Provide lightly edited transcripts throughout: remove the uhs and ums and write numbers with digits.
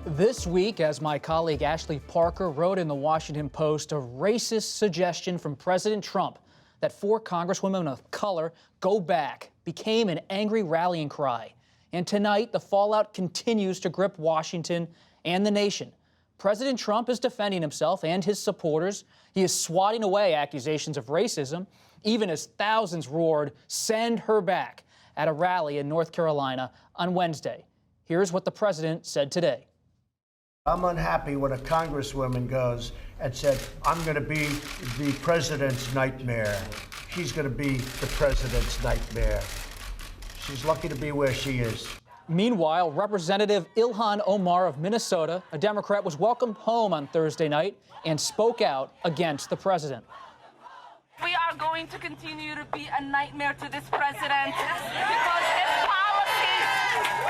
This week, as my colleague Ashley Parker wrote in the Washington Post, a racist suggestion from President Trump that 4 congresswomen of color go back became an angry rallying cry. And tonight, the fallout continues to grip Washington and the nation. President Trump is defending himself and his supporters. He is swatting away accusations of racism, even as thousands roared, "Send her back," at a rally in North Carolina on Wednesday. Here's what the president said today. I'm unhappy when a congresswoman goes and said, "I'm going to be the president's nightmare." She's going to be the president's nightmare. She's lucky to be where she is. Meanwhile, Representative Ilhan Omar of Minnesota, a Democrat, was welcomed home on Thursday night and spoke out against the president. We are going to continue to be a nightmare to this president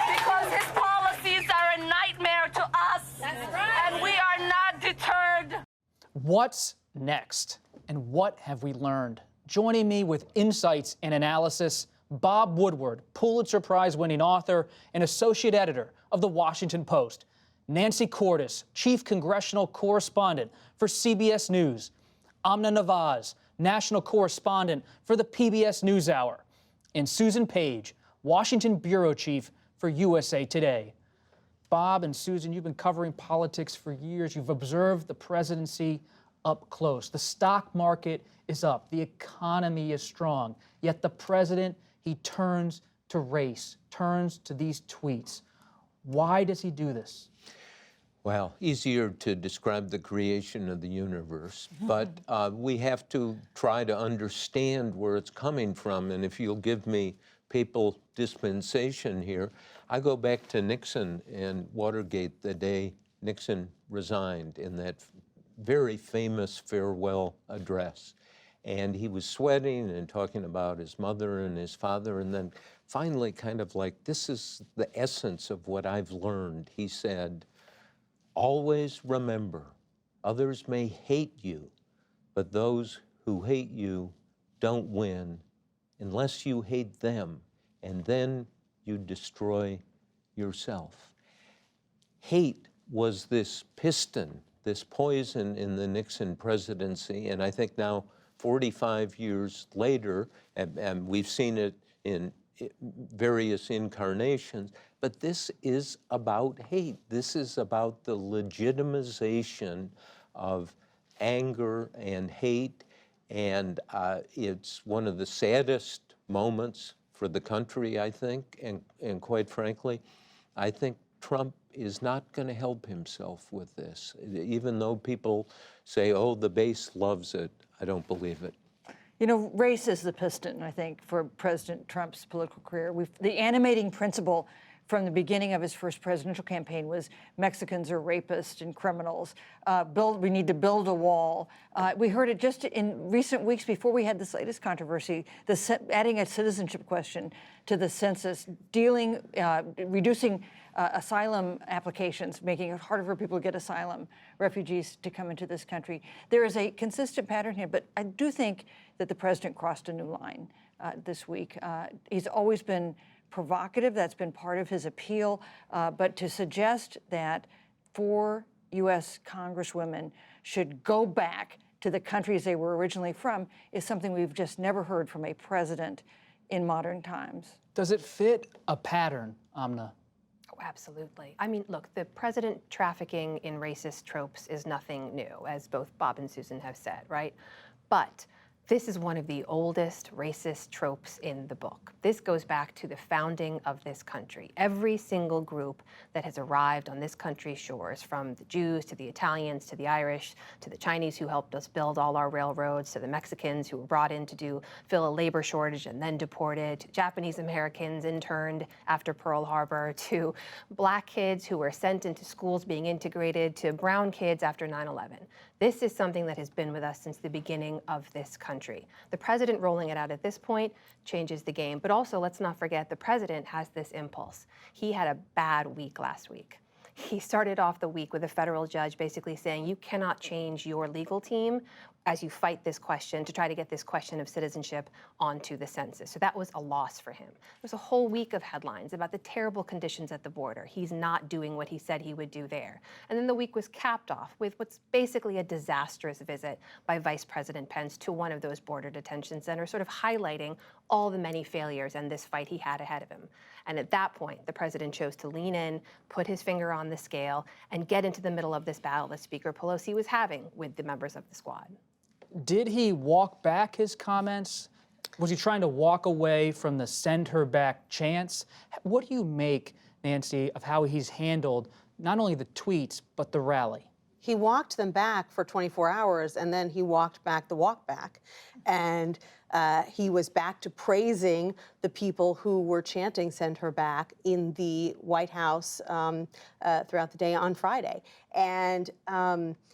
because his policies are a nightmare to us. And we are not deterred. What's next? And what have we learned? Joining me with insights and analysis, Bob Woodward, Pulitzer Prize-winning author and associate editor of The Washington Post. Nancy Cordes, chief congressional correspondent for CBS News. Amna Nawaz, national correspondent for the PBS NewsHour. And Susan Page, Washington bureau chief for USA Today. Bob and Susan, you've been covering politics for years. You've observed the presidency up close. The stock market is up. The economy is strong. Yet the president, he turns to race, turns to these tweets. Why does he do this? Well, easier to describe the creation of the universe, but we have to try to understand where it's coming from. And if you'll give me papal dispensation here, I go back to Nixon and Watergate, the day Nixon resigned in that very famous farewell address. And he was sweating and talking about his mother and his father, and then finally kind of like, this is the essence of what I've learned. He said, "Always remember, others may hate you, but those who hate you don't win unless you hate them, and then you destroy yourself." Hate was this piston, this poison in the Nixon presidency, and I think now 45 years later, and we've seen it in various incarnations, but this is about hate. This is about the legitimization of anger and hate, and it's one of the saddest moments for the country, I think, and quite frankly, I think Trump is not going to help himself with this. Even though people say, oh, the base loves it, I don't believe it. You know, race is the piston, I think, for President Trump's political career. The animating principle from the beginning of his first presidential campaign was Mexicans are rapists and criminals. We need to build a wall. We heard it just in recent weeks before we had this latest controversy, adding a citizenship question to the census, reducing asylum applications, making it harder for people to get asylum, refugees to come into this country. There is a consistent pattern here, but I do think that the president crossed a new line this week. He's always been provocative. That's been part of his appeal. But to suggest that 4 U.S. congresswomen should go back to the countries they were originally from is something we've just never heard from a president in modern times. Does it fit a pattern, Amna? Oh, absolutely. I mean, look, the president trafficking in racist tropes is nothing new, as both Bob and Susan have said, right? But this is one of the oldest racist tropes in the book. This goes back to the founding of this country. Every single group that has arrived on this country's shores, from the Jews to the Italians to the Irish to the Chinese who helped us build all our railroads to the Mexicans who were brought in to fill a labor shortage and then deported, to Japanese Americans interned after Pearl Harbor, to black kids who were sent into schools being integrated, to brown kids after 9/11. This is something that has been with us since the beginning of this country. The president rolling it out at this point changes the game. But also, let's not forget, the president has this impulse. He had a bad week last week. he started off the week with a federal judge basically saying you cannot change your legal team as you fight this question to try to get this question of citizenship onto the census. So that was a loss for him. There was a whole week of headlines about the terrible conditions at the border. He's not doing what he said he would do there. And then the week was capped off with what's basically a disastrous visit by Vice President Pence to one of those border detention centers, sort of highlighting all the many failures and this fight he had ahead of him. And at that point, the president chose to lean in, put his finger on the scale, and get into the middle of this battle that Speaker Pelosi was having with the members of the squad. Did he walk back his comments? Was he trying to walk away from the send her back chants? What do you make, Nancy, of how he's handled not only the tweets, but the rally? He walked them back for 24 hours, and then he walked back the walk back. And he was back to praising the people who were chanting send her back in the White House throughout the day on Friday. And,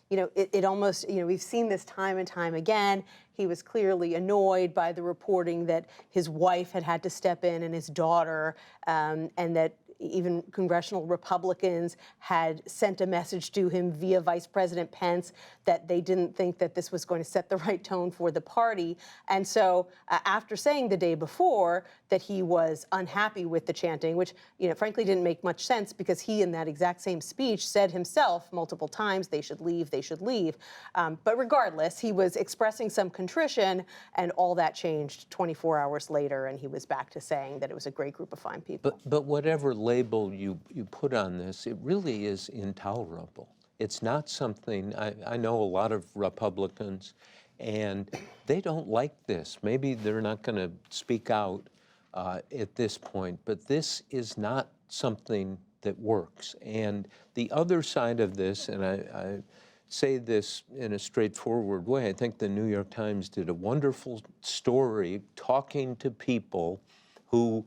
you know, it almost, you know, we've seen this time and time again. He was clearly annoyed by the reporting that his wife had to step in and his daughter, and that even congressional Republicans had sent a message to him via Vice President Pence that they didn't think that this was going to set the right tone for the party. And so after saying the day before that he was unhappy with the chanting, which, you know, frankly didn't make much sense because he in that exact same speech said himself multiple times, they should leave, they should leave. But regardless, he was expressing some contrition, and all that changed 24 hours later, and he was back to saying that it was a great group of fine people. But whatever label you put on this, it really is intolerable. It's not something, I know a lot of Republicans, and they don't like this. Maybe they're not going to speak out at this point, but this is not something that works. And the other side of this, and I say this in a straightforward way, I think the New York Times did a wonderful story talking to people who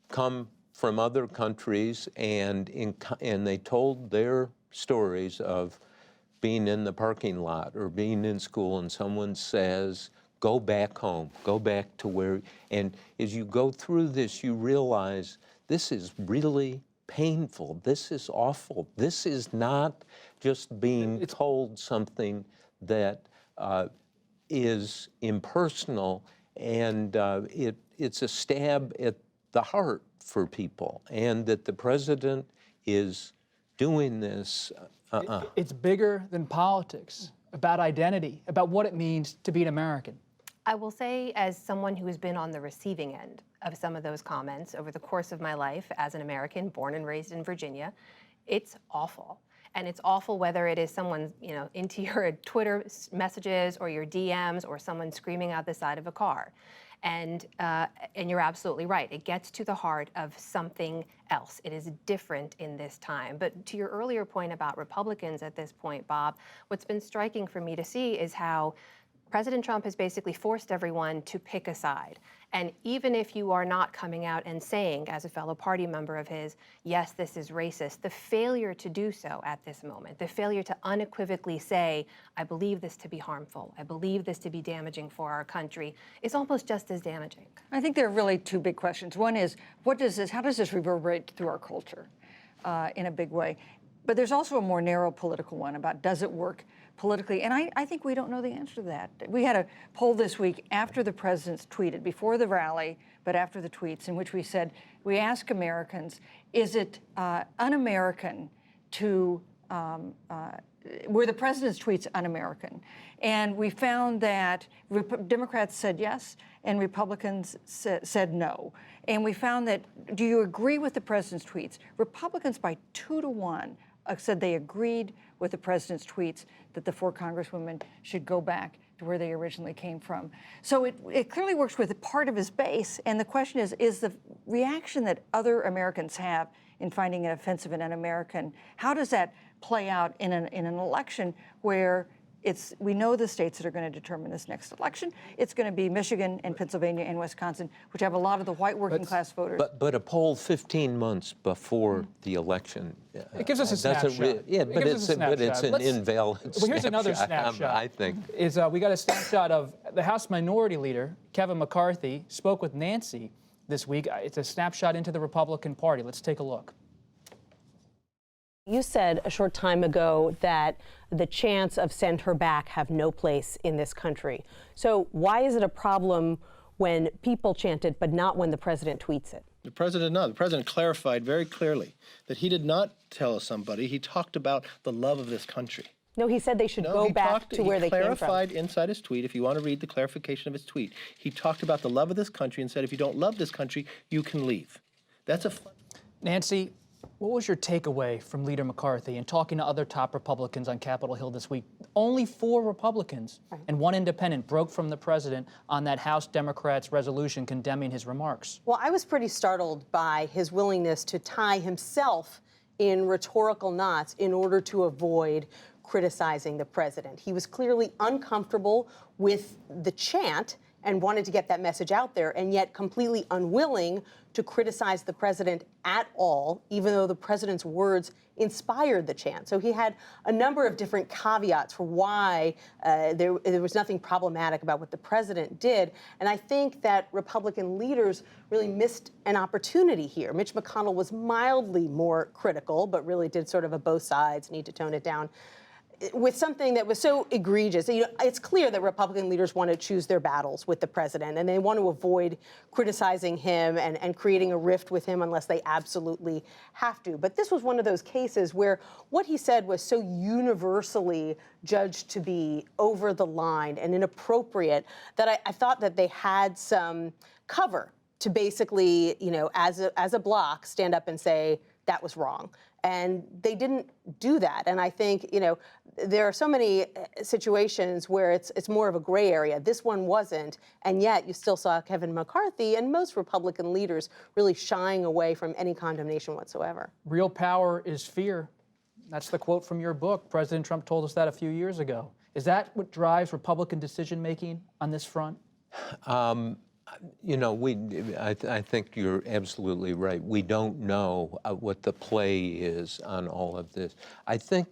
come from other countries, and they told their stories of being in the parking lot or being in school, and someone says, go back home, go back to where, and as you go through this, you realize this is really painful. This is awful. This is not just being told something that is impersonal, and it's a stab at the heart for people, and that the president is doing this. It's bigger than politics, about identity, about what it means to be an American. I will say, as someone who has been on the receiving end of some of those comments over the course of my life as an American born and raised in Virginia, it's awful. And it's awful whether it is someone, you know, into your Twitter messages or your DMs or someone screaming out the side of a car. And you're absolutely right. It gets to the heart of something else. It is different in this time. But to your earlier point about Republicans at this point, Bob, what's been striking for me to see is how President Trump has basically forced everyone to pick a side. And even if you are not coming out and saying, as a fellow party member of his, yes, this is racist, the failure to do so at this moment, the failure to unequivocally say, I believe this to be harmful, I believe this to be damaging for our country, is almost just as damaging. I think there are really two big questions. One is, how does this reverberate through our culture in a big way? But there's also a more narrow political one about, does it work politically? And I think we don't know the answer to that. We had a poll this week after the president's tweeted, before the rally, but after the tweets, in which we said, we ask Americans, is it un-American to, were the president's tweets un-American? And we found that Democrats said yes, and Republicans said no. And we found that, do you agree with the president's tweets? Republicans by 2-to-1 said they agreed with the president's tweets that the 4 congresswomen should go back to where they originally came from. So it clearly works with a part of his base. And the question is the reaction that other Americans have in finding it offensive and un-American, how does that play out in an election where we know the states that are going to determine this next election? It's going to be Michigan and Pennsylvania and Wisconsin, which have a lot of the white working class voters. But a poll 15 months before the election. It gives us a snapshot. But it's an invalid snapshot. Well, here's another snapshot. I think. We got a snapshot of the House Minority Leader, Kevin McCarthy, spoke with Nancy this week. It's a snapshot into the Republican Party. Let's take a look. You said a short time ago that the chants of send her back have no place in this country. So why is it a problem when people chant it, but not when the president tweets it? The president clarified very clearly that he did not tell somebody. He talked about the love of this country. No, he said they should go back to where they came from. He clarified inside his tweet, if you want to read the clarification of his tweet, he talked about the love of this country and said, if you don't love this country, you can leave. That's a... Nancy, what was your takeaway from Leader McCarthy in talking to other top Republicans on Capitol Hill this week? Only 4 Republicans and 1 independent broke from the president on that House Democrats' resolution condemning his remarks. Well, I was pretty startled by his willingness to tie himself in rhetorical knots in order to avoid criticizing the president. He was clearly uncomfortable with the chant and wanted to get that message out there, and yet completely unwilling to criticize the president at all, even though the president's words inspired the chant. So he had a number of different caveats for why there was nothing problematic about what the president did. And I think that Republican leaders really missed an opportunity here. Mitch McConnell was mildly more critical, but really did sort of a both sides, need to tone it down, with something that was so egregious. You know, it's clear that Republican leaders want to choose their battles with the president, and they want to avoid criticizing him and creating a rift with him unless they absolutely have to. But this was one of those cases where what he said was so universally judged to be over the line and inappropriate that I thought that they had some cover to basically, you know, as a bloc, stand up and say that was wrong. And they didn't do that. And I think, you know, there are so many situations where it's more of a gray area. This one wasn't. And yet you still saw Kevin McCarthy and most Republican leaders really shying away from any condemnation whatsoever. Real power is fear. That's the quote from your book. President Trump told us that a few years ago. Is that what drives Republican decision-making on this front? You know, I think you're absolutely right. We don't know what the play is on all of this. I think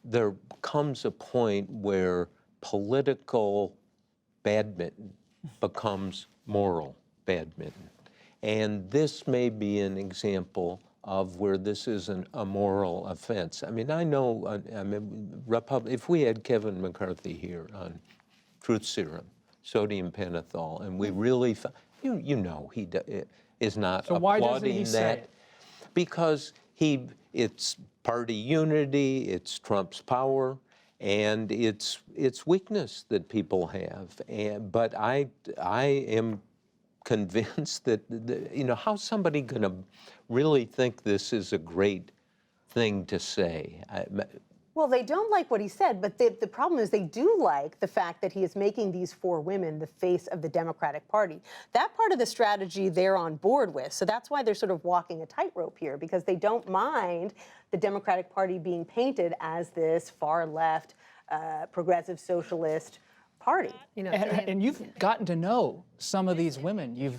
there comes a point where political badminton becomes moral badminton. And this may be an example of where this is a moral offense. I mean, I know, if we had Kevin McCarthy here on truth serum, sodium pentothal, and we really, you know, he is not so applauding why doesn't he that, say it? Because it's party unity, it's Trump's power, and it's weakness that people have. But I am convinced that you know, how's somebody going to really think this is a great thing to say? Well, they don't like what he said, but the problem is they do like the fact that he is making these 4 women the face of the Democratic Party. That part of the strategy they're on board with. So that's why they're sort of walking a tightrope here, because they don't mind the Democratic Party being painted as this far-left, progressive socialist party. You know, And you've gotten to know some of these women. You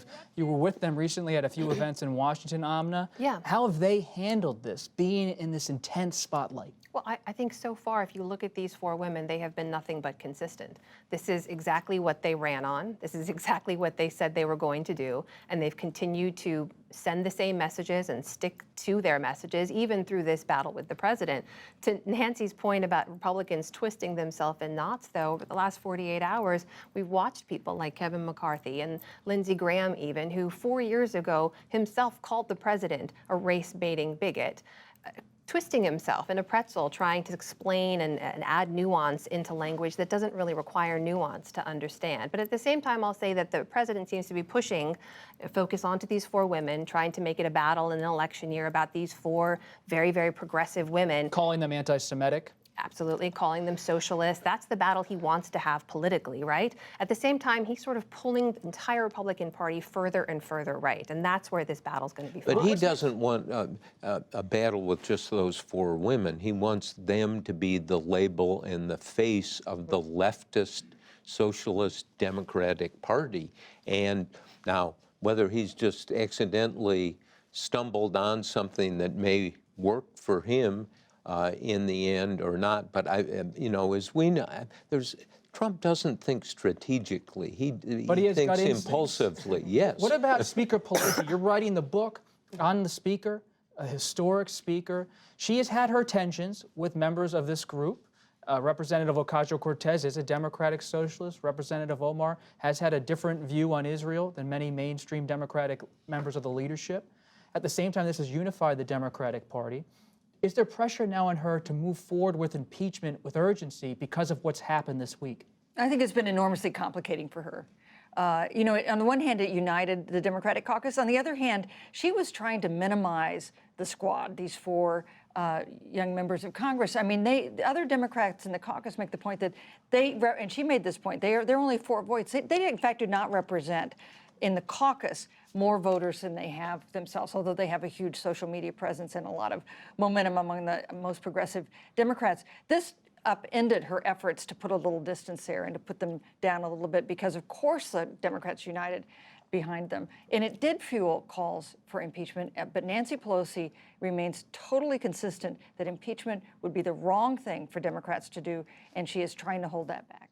were with them recently at a few events in Washington, Amna. Yeah. How have they handled this, being in this intense spotlight? Well, I think so far, if you look at these 4 women, they have been nothing but consistent. This is exactly what they ran on. This is exactly what they said they were going to do. And they've continued to send the same messages and stick to their messages, even through this battle with the president. To Nancy's point about Republicans twisting themselves in knots, though, over the last 48 hours, we've watched people like Kevin McCarthy and Lindsey Graham even, who 4 years ago himself called the president a race-baiting bigot, twisting himself in a pretzel, trying to explain and add nuance into language that doesn't really require nuance to understand. But at the same time, I'll say that the president seems to be pushing focus onto these 4 women, trying to make it a battle in an election year about these 4 very, very progressive women. Calling them anti-Semitic? Absolutely, calling them socialists. That's the battle he wants to have politically, right? At the same time, he's sort of pulling the entire Republican Party further and further right, and that's where this battle's going to be fought. But he doesn't want a battle with just those 4 women. He wants them to be the label and the face of the leftist, socialist, Democratic Party. And now, whether he's just accidentally stumbled on something that may work for him in the end or not, but you know, as we know, Trump doesn't think strategically. He thinks impulsively. Yes. What about Speaker Pelosi? You're writing the book on the Speaker. a historic speaker. She has had her tensions with members of this group. Representative Ocasio-Cortez is a Democratic socialist. Representative Omar has had a different view on Israel than many mainstream Democratic members of the leadership. At the same time, this has unified the Democratic Party. Is there pressure now on her to move forward with impeachment with urgency because of what's happened this week? I think it's been enormously complicating for her. You know, on the one hand, it united the Democratic caucus. On the other hand, she was trying to minimize the squad, these four young members of Congress. I mean, the other Democrats in the caucus make the point that and she made this point, they're only 4 votes. They in fact do not represent in the caucus more voters than they have themselves, although they have a huge social media presence and a lot of momentum among the most progressive Democrats. This upended her efforts to put a little distance there and to put them down a little bit because, of course, the Democrats united behind them. And it did fuel calls for impeachment, but Nancy Pelosi remains totally consistent that impeachment would be the wrong thing for Democrats to do, and she is trying to hold that back.